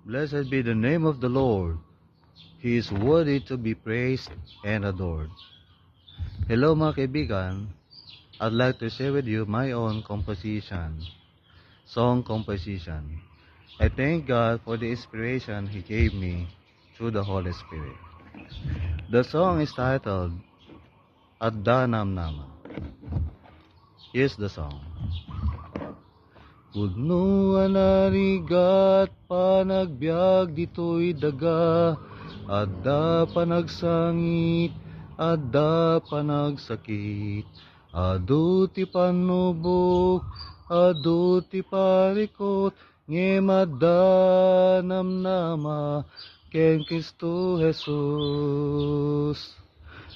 Blessed be the name of the Lord. He is worthy to be praised and adored. Hello mga kaibigan. I'd like to share with you my own composition, song composition. I thank God for the inspiration He gave me through the Holy Spirit. The song is titled Adda Namnama. Here's the song. Pudno anarigat panagbiag dito'y daga, adda panagsangit, adda panagsakit, adu ti panubok, adu ti parikot, ngem adda namnama, ken Kristo Jesus.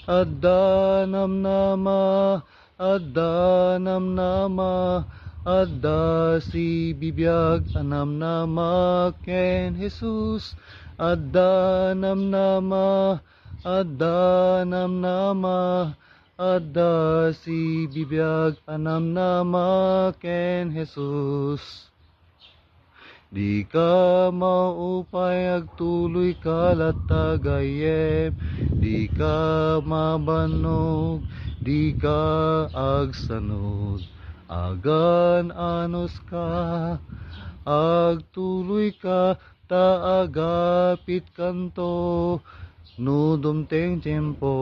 Adda namnama, adda namnama, adda si bibiyag anamnama ken Jesus. Adda namnama, adda namnama, adda si bibiyag anamnama ken Jesus. Di ka maupay agtuloy kalatagayem, di ka mabanog, di ka agsanod. Agan anos ka, agtuloy ka, taagapit kanto, nudumteng tiyempo.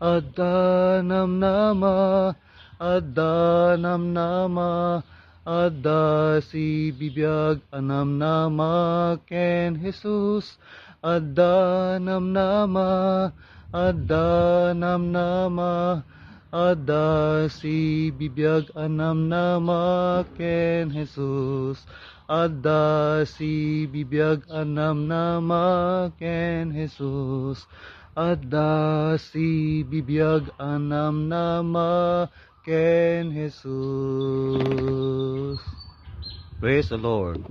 Adda namnama, adda namnama, adda si bibiyag anamnama ken Jesus. Adda namnama, adda namnama, adda si bibiyag anamnama ken Jesus. Adda si bibiyag anamnama ken Jesus. Adda si bibiyag anamnama ken Jesus. Praise the Lord.